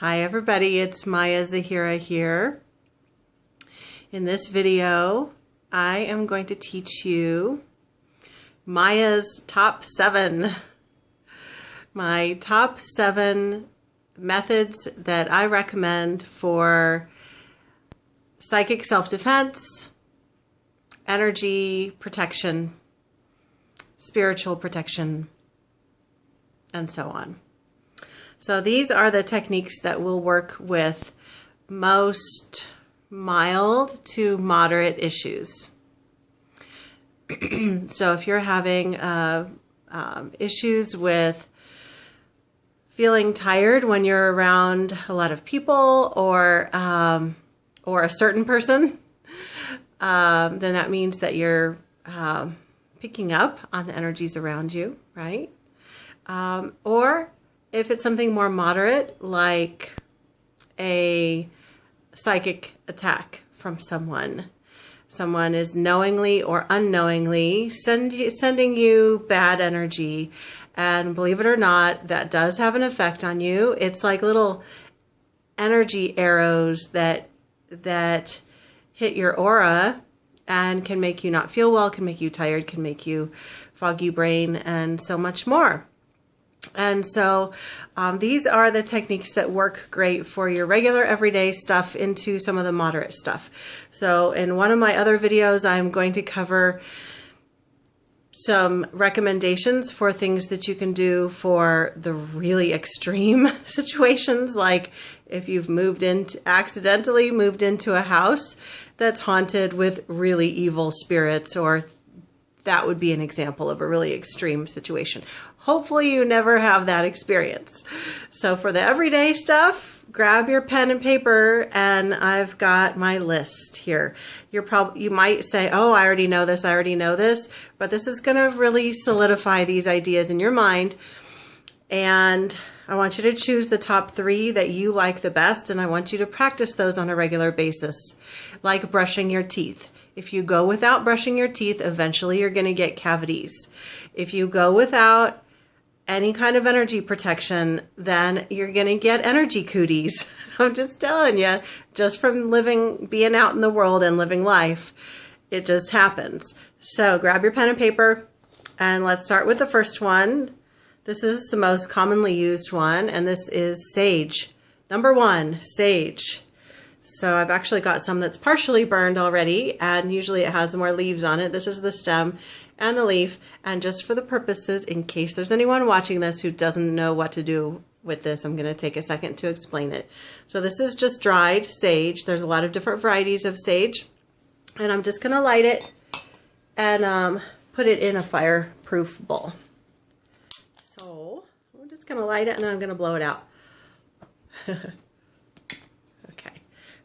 Hi everybody, it's Maya Zahira here. In this video, I am going to teach you Maya's top 7. My top 7 methods that I recommend for psychic self-defense, energy protection, spiritual protection, and so on. So these are the techniques that will work with most mild to moderate issues. So if you're having issues with feeling tired when you're around a lot of people or a certain person, then that means that you're picking up on the energies around you, right? Or if it's something more moderate, like a psychic attack from someone is knowingly or unknowingly sending you bad energy, and believe it or not, that does have an effect on you. It's like little energy arrows that hit your aura and can make you not feel well, can make you tired, can make you foggy brain, and so much more. And so these are the techniques that work great for your regular everyday stuff into some of the moderate stuff. So in one of my other videos, I'm going to cover some recommendations for things that you can do for the really extreme situations, like if you've accidentally moved into a house that's haunted with really evil spirits, or that would be an example of a really extreme situation. Hopefully you never have that experience. So for the everyday stuff, grab your pen and paper, and I've got my list here. You might say, oh, I already know this, but this is going to really solidify these ideas in your mind. And I want you to choose the top 3 that you like the best, and I want you to practice those on a regular basis, like brushing your teeth. If you go without brushing your teeth, eventually you're going to get cavities. If you go without any kind of energy protection, then you're going to get energy cooties. I'm just telling you, just from being out in the world and living life, it just happens. So grab your pen and paper, and let's start with the first one. This is the most commonly used one, and this is sage. Number 1, sage. So I've actually got some that's partially burned already, and usually it has more leaves on it. This is the stem and the leaf, and just for the purposes, in case there's anyone watching this who doesn't know what to do with this, I'm going to take a second to explain it. So this is just dried sage. There's a lot of different varieties of sage, and I'm just going to light it and put it in a fireproof bowl. So I'm just going to light it, and then I'm going to blow it out.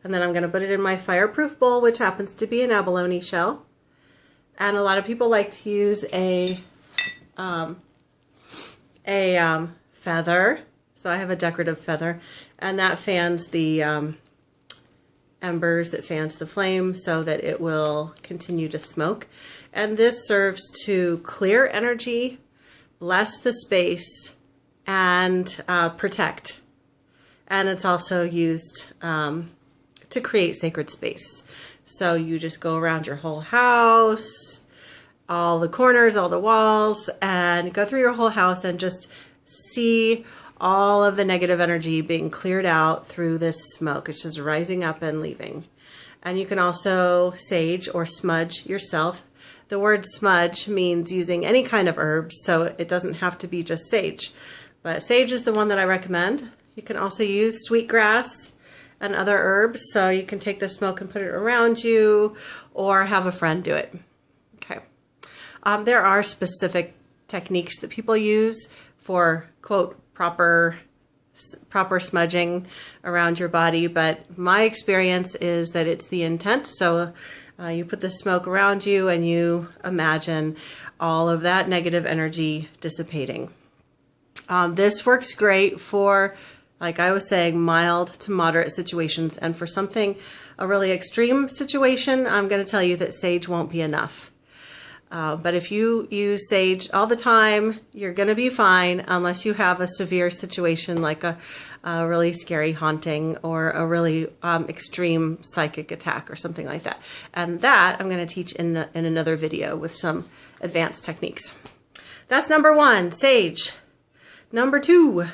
And then I'm going to put it in my fireproof bowl, which happens to be an abalone shell. And a lot of people like to use a feather. So I have a decorative feather, and that fans the embers, it fans the flame so that it will continue to smoke. And this serves to clear energy, bless the space, and protect. And it's also used to create sacred space. So you just go around your whole house, all the corners, all the walls, and go through your whole house and just see all of the negative energy being cleared out through this smoke. It's just rising up and leaving. And you can also sage or smudge yourself. The word smudge means using any kind of herbs, so it doesn't have to be just sage. But sage is the one that I recommend. You can also use sweetgrass and other herbs, so you can take the smoke and put it around you, or have a friend do it. Okay. There are specific techniques that people use for, quote, proper smudging around your body, but my experience is that it's the intent. So you put the smoke around you and you imagine all of that negative energy dissipating. This works great for, like I was saying, mild to moderate situations, and for a really extreme situation, I'm going to tell you that sage won't be enough. But if you use sage all the time, you're going to be fine, unless you have a severe situation like a a really scary haunting or a really extreme psychic attack or something like that. And that I'm going to teach in another video with some advanced techniques. That's number 1, sage. Number 2,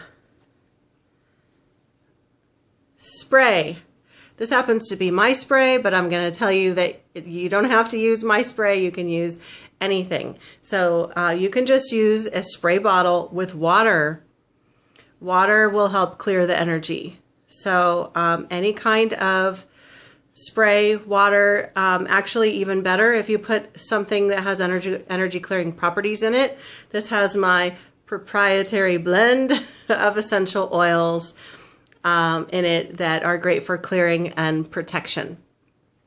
spray. This happens to be my spray, but I'm going to tell you that you don't have to use my spray. You can use anything. So you can just use a spray bottle with water. Water will help clear the energy. So any kind of spray, water, actually even better if you put something that has energy clearing properties in it. This has my proprietary blend of essential oils in it that are great for clearing and protection.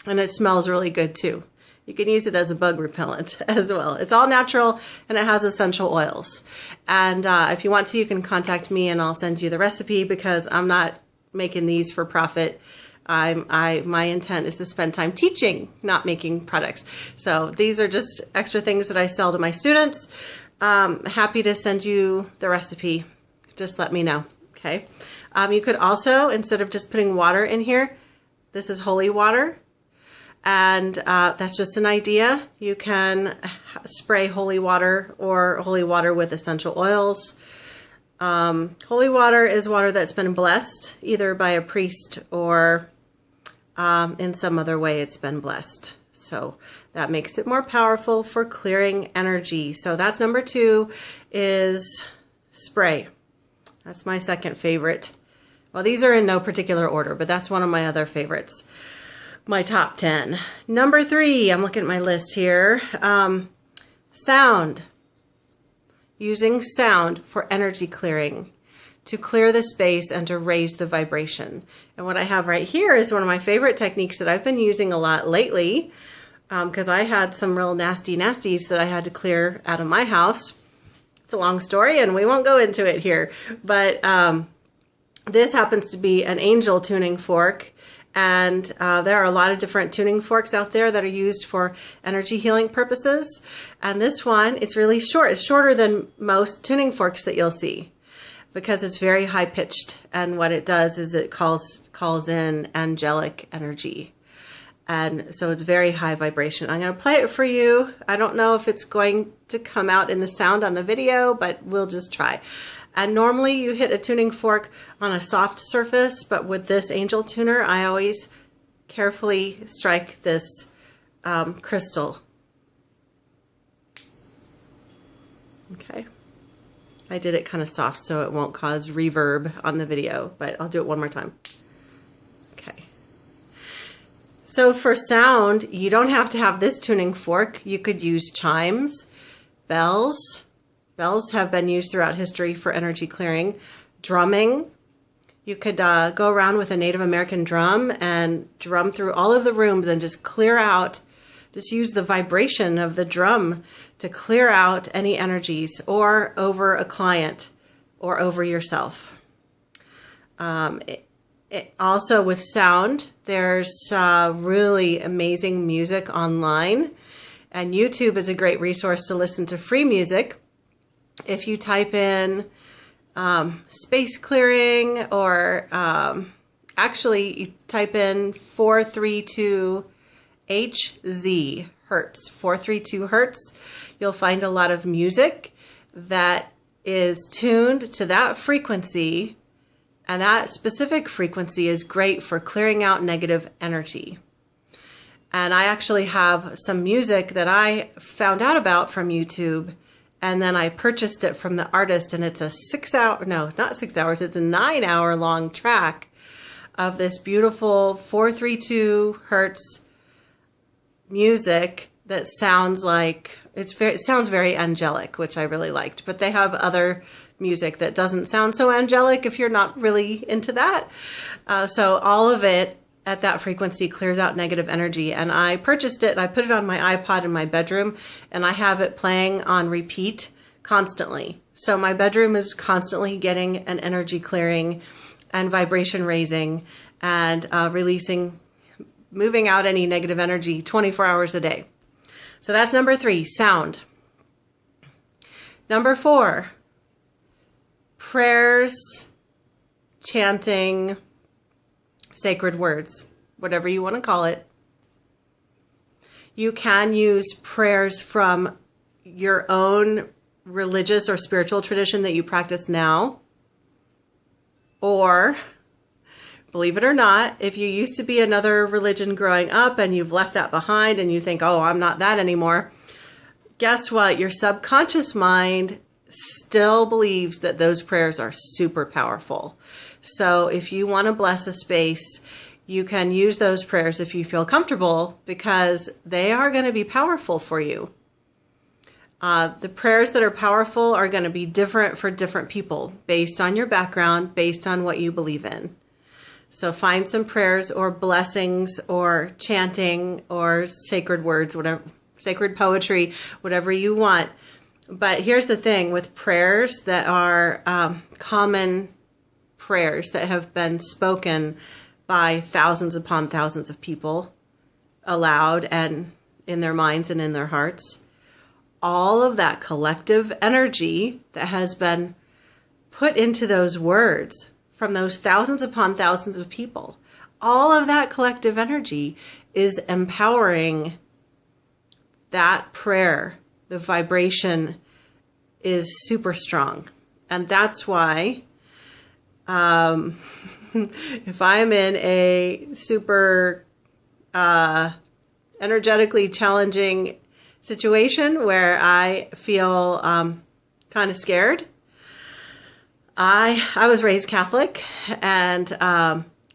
And it smells really good too. You can use it as a bug repellent as well. It's all natural and it has essential oils. And if you want to, you can contact me and I'll send you the recipe, because I'm not making these for profit. My intent is to spend time teaching, not making products. So these are just extra things that I sell to my students. Happy to send you the recipe. Just let me know. Okay. You could also, instead of just putting water in here, this is holy water. And that's just an idea. You can spray holy water or holy water with essential oils. Holy water is water that's been blessed either by a priest or in some other way it's been blessed. So that makes it more powerful for clearing energy. So that's number 2, is spray. That's my second favorite. Well, these are in no particular order, but that's one of my other favorites. My top 10. Number 3, I'm looking at my list here. Sound. Using sound for energy clearing, to clear the space and to raise the vibration. And what I have right here is one of my favorite techniques that I've been using a lot lately, because I had some real nasties that I had to clear out of my house. It's a long story and we won't go into it here, but this happens to be an angel tuning fork. And there are a lot of different tuning forks out there that are used for energy healing purposes. And this one, it's really short. It's shorter than most tuning forks that you'll see, because it's very high pitched. And what it does is it calls in angelic energy. And so it's very high vibration. I'm going to play it for you. I don't know if it's going to come out in the sound on the video, but we'll just try. And normally you hit a tuning fork on a soft surface, but with this angel tuner, I always carefully strike this crystal. Okay. I did it kind of soft so it won't cause reverb on the video, but I'll do it one more time. Okay. So for sound, you don't have to have this tuning fork. You could use chimes, bells. Bells have been used throughout history for energy clearing. Drumming. You could go around with a Native American drum and drum through all of the rooms and just clear out, just use the vibration of the drum to clear out any energies, or over a client or over yourself. Also with sound, there's really amazing music online, and YouTube is a great resource to listen to free music. If you type in space clearing, or actually you type in 432 Hz, hertz, 432 hertz, you'll find a lot of music that is tuned to that frequency, and that specific frequency is great for clearing out negative energy. And I actually have some music that I found out about from YouTube, and then I purchased it from the artist, and it's a 6 hour, no, not 6 hours, it's a 9 hour long track of this beautiful 432 hertz music that sounds like, it sounds very angelic, which I really liked. But they have other music that doesn't sound so angelic if you're not really into that. So all of it at that frequency clears out negative energy. And I purchased it and I put it on my iPod in my bedroom, and I have it playing on repeat constantly. So my bedroom is constantly getting an energy clearing and vibration raising and releasing, moving out any negative energy 24 hours a day. So that's number 3, sound. Number 4, prayers, chanting sacred words, whatever you want to call it. You can use prayers from your own religious or spiritual tradition that you practice now. Or, believe it or not, if you used to be another religion growing up and you've left that behind and you think, oh, I'm not that anymore, guess what? Your subconscious mind still believes that those prayers are super powerful. So if you want to bless a space, you can use those prayers if you feel comfortable, because they are going to be powerful for you. The prayers that are powerful are going to be different for different people based on your background, based on what you believe in. So find some prayers or blessings or chanting or sacred words, whatever, sacred poetry, whatever you want. But here's the thing with prayers that are common prayers that have been spoken by thousands upon thousands of people aloud and in their minds and in their hearts. All of that collective energy that has been put into those words from those thousands upon thousands of people, all of that collective energy is empowering that prayer. The vibration is super strong. And that's why if I'm in a super energetically challenging situation where I feel kind of scared. I was raised Catholic, and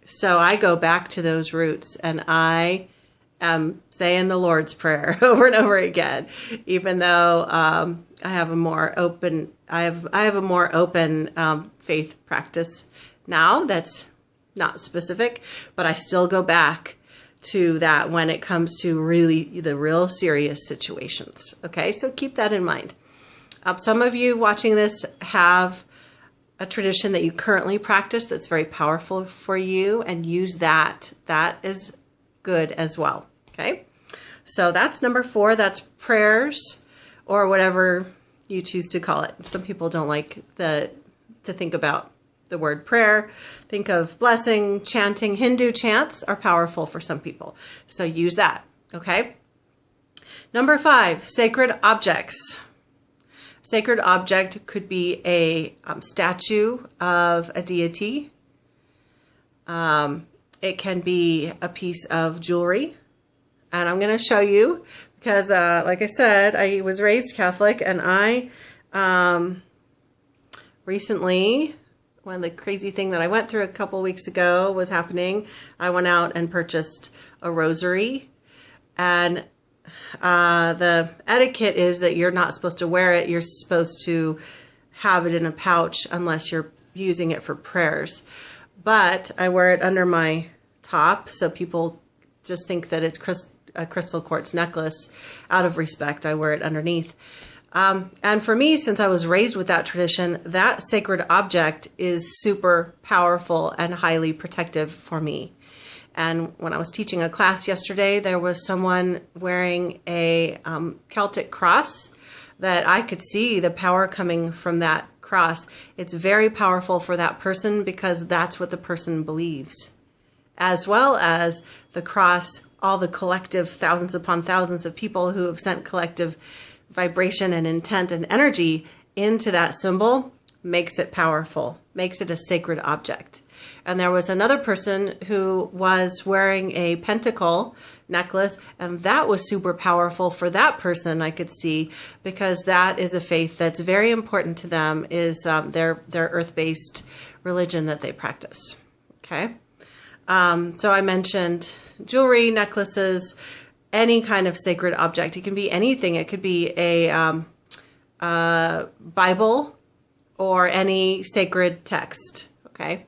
so I go back to those roots, and I am saying the Lord's Prayer over and over again, even though I have a more open faith practice now that's not specific, but I still go back to that when it comes to really the real serious situations. Okay, so keep that in mind. Some of you watching this have a tradition that you currently practice that's very powerful for you, and use that. That is good as well. Okay, so that's number 4. That's prayers, or whatever you choose to call it. Some people don't like to think about the word prayer. Think of blessing, chanting. Hindu chants are powerful for some people, so use that. Okay. Number 5, sacred objects. Sacred object could be a statue of a deity. It can be a piece of jewelry, and I'm going to show you because, like I said, I was raised Catholic, and I recently, when the crazy thing that I went through a couple weeks ago was happening, I went out and purchased a rosary, and the etiquette is that you're not supposed to wear it. You're supposed to have it in a pouch unless you're using it for prayers. But I wear it under my top, so people just think that it's a crystal quartz necklace. Out of respect, I wear it underneath. And for me, since I was raised with that tradition, that sacred object is super powerful and highly protective for me. And when I was teaching a class yesterday, there was someone wearing a Celtic cross that I could see the power coming from that cross. It's very powerful for that person because that's what the person believes. As well as the cross, all the collective thousands upon thousands of people who have sent collective vibration and intent and energy into that symbol makes it powerful, makes it a sacred object. And there was another person who was wearing a pentacle necklace, and that was super powerful for that person, I could see, because that is a faith that's very important to them, is their earth-based religion that they practice. Okay, so I mentioned jewelry, necklaces, any kind of sacred object. It can be anything. It could be a Bible or any sacred text. Okay.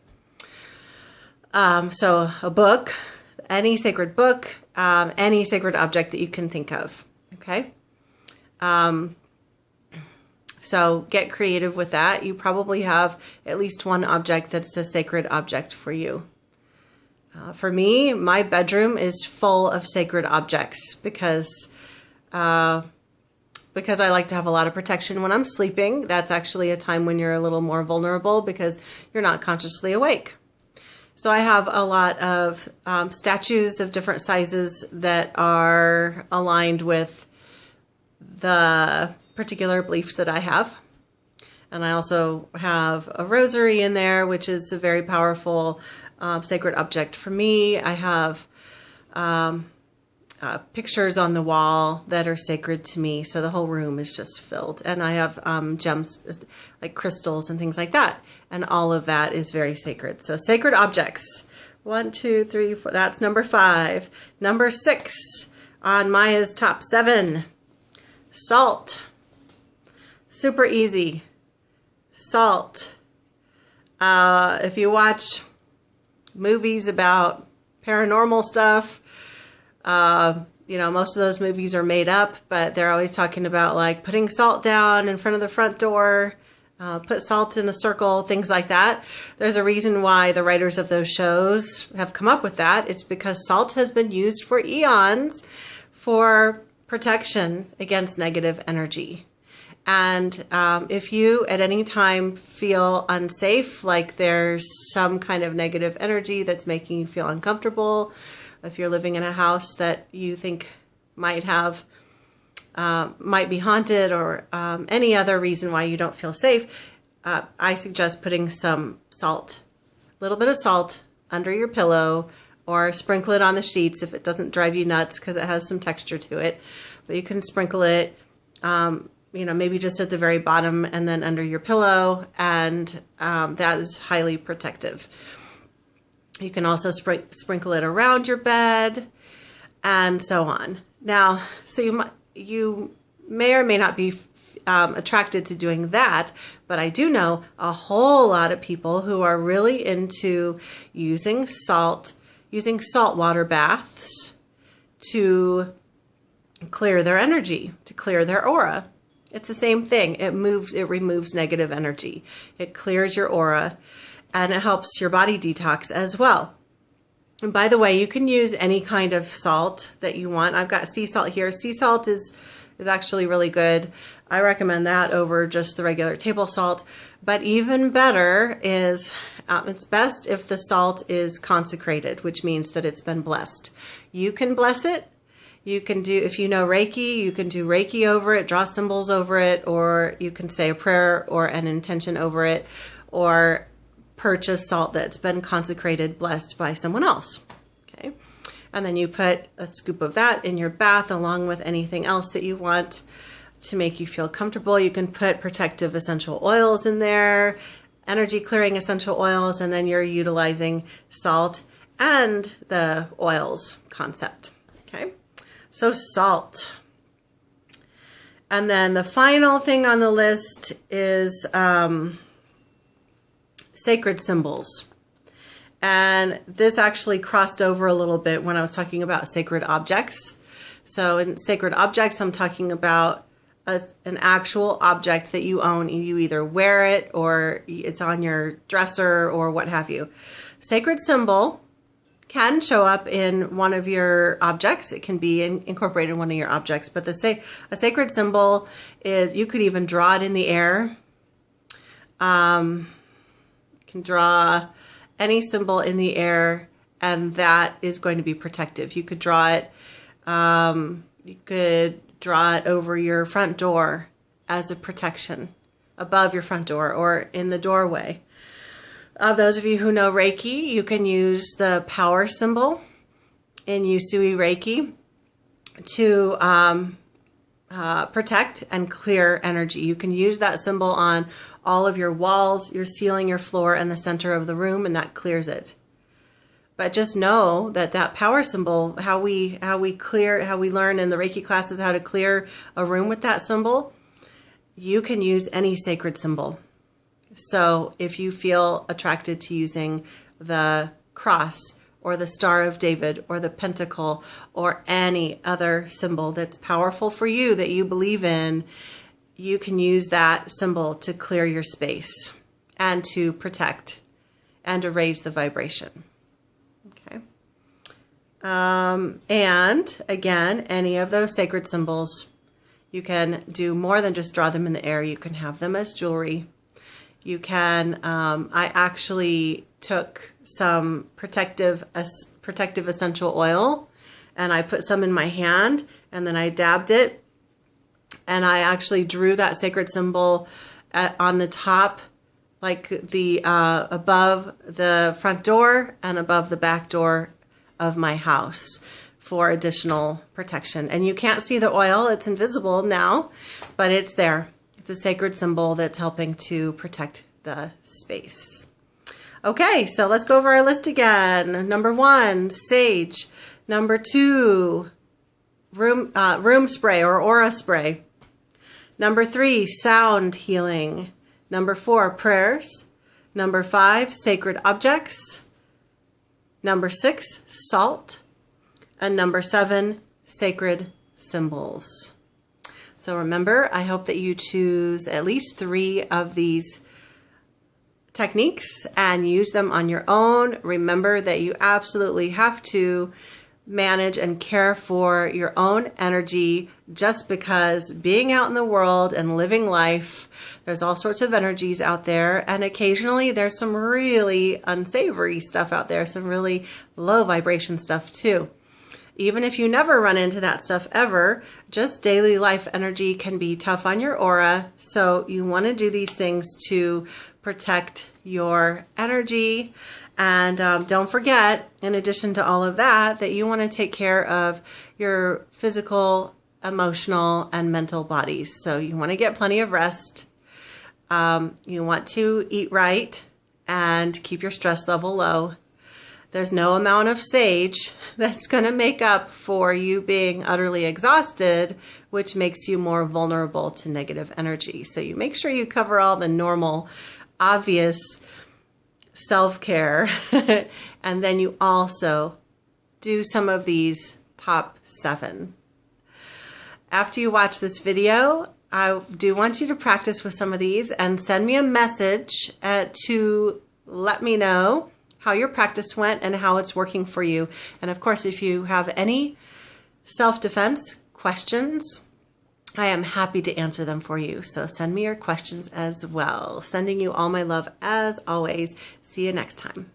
So a book, any sacred book, any sacred object that you can think of. Okay. So get creative with that. You probably have at least one object that's a sacred object for you. For me, my bedroom is full of sacred objects because because I like to have a lot of protection when I'm sleeping. That's actually a time when you're a little more vulnerable because you're not consciously awake. So I have a lot of statues of different sizes that are aligned with the particular beliefs that I have. And I also have a rosary in there, which is a very powerful sacred object for me. I have pictures on the wall that are sacred to me. So the whole room is just filled. And I have gems like crystals and things like that. And all of that is very sacred. So sacred objects. 1, 2, 3, 4. That's number 5. Number 6 on Maya's top 7. Salt. Super easy. Salt. If you watch movies about paranormal stuff, you know, most of those movies are made up, but they're always talking about like putting salt down in front of the front door, put salt in a circle, things like that. There's a reason why the writers of those shows have come up with that. It's because salt has been used for eons for protection against negative energy. And if you at any time feel unsafe, like there's some kind of negative energy that's making you feel uncomfortable, if you're living in a house that you think might be haunted, or any other reason why you don't feel safe, I suggest putting some salt, a little bit of salt under your pillow, or sprinkle it on the sheets if it doesn't drive you nuts because it has some texture to it. But you can sprinkle it, you know, maybe just at the very bottom and then under your pillow, and that is highly protective. You can also sprinkle it around your bed, and so on. Now, so you may or may not be attracted to doing that, but I do know a whole lot of people who are really into using salt water baths to clear their energy, to clear their aura. It's the same thing. It removes negative energy. It clears your aura, and it helps your body detox as well. And by the way, you can use any kind of salt that you want. I've got sea salt here. Sea salt is actually really good. I recommend that over just the regular table salt. But even better is, it's best if the salt is consecrated, which means that it's been blessed. You can bless it. You can do, if you know Reiki, you can do Reiki over it, draw symbols over it, or you can say a prayer or an intention over it, or purchase salt that's been consecrated, blessed by someone else. Okay, and then you put a scoop of that in your bath along with anything else that you want to make you feel comfortable. You can put protective essential oils in there, energy clearing essential oils, and then you're utilizing salt and the oils concept. Okay, so salt. And then the final thing on the list is sacred symbols. And this actually crossed over a little bit when I was talking about sacred objects. So in sacred objects, I'm talking about an actual object that you own. You either wear it or it's on your dresser or what have you. Sacred symbol can show up in one of your objects. It can be incorporated in one of your objects. But a sacred symbol is, you could even draw it in the air. You can draw any symbol in the air, and that is going to be protective. You could draw it. You could draw it over your front door as a protection, above your front door or in the doorway. Those of you who know Reiki, you can use the power symbol in Usui Reiki to protect and clear energy. You can use that symbol on all of your walls, your ceiling, your floor, and the center of the room, and that clears it. But just know that that power symbol, how we learn in the Reiki classes how to clear a room with that symbol, you can use any sacred symbol. So if you feel attracted to using the cross or the Star of David or the pentacle or any other symbol that's powerful for you that you believe in, you can use that symbol to clear your space and to protect and to raise the vibration. Okay. And again, any of those sacred symbols You can do more than just draw them in the air. You can have them as jewelry. You can, I actually took some protective essential oil and I put some in my hand and then I dabbed it and I actually drew that sacred symbol on the top, like the above the front door and above the back door of my house for additional protection. And you can't see the oil, it's invisible now, but it's there. It's a sacred symbol that's helping to protect the space. Okay, so let's go over our list again. Number 1, sage. Number 2, room spray or aura spray. Number 3, sound healing. Number 4, prayers. Number 5, sacred objects. Number 6, salt. And number 7, sacred symbols. So remember, I hope that you choose at least 3 of these techniques and use them on your own. Remember that you absolutely have to manage and care for your own energy, just because being out in the world and living life, there's all sorts of energies out there, and occasionally there's some really unsavory stuff out there, some really low vibration stuff too. Even if you never run into that stuff ever, just daily life energy can be tough on your aura. So you want to do these things to protect your energy. And don't forget, in addition to all of that, that you want to take care of your physical, emotional, and mental bodies. So you want to get plenty of rest. You want to eat right and keep your stress level low. There's no amount of sage that's going to make up for you being utterly exhausted, which makes you more vulnerable to negative energy. So you make sure you cover all the normal, obvious self-care, and then you also do some of these top 7. After you watch this video, I do want you to practice with some of these and send me a message to let me know how your practice went and how it's working for you. And of course, if you have any self-defense questions, I am happy to answer them for you. So send me your questions as well. Sending you all my love as always. See you next time.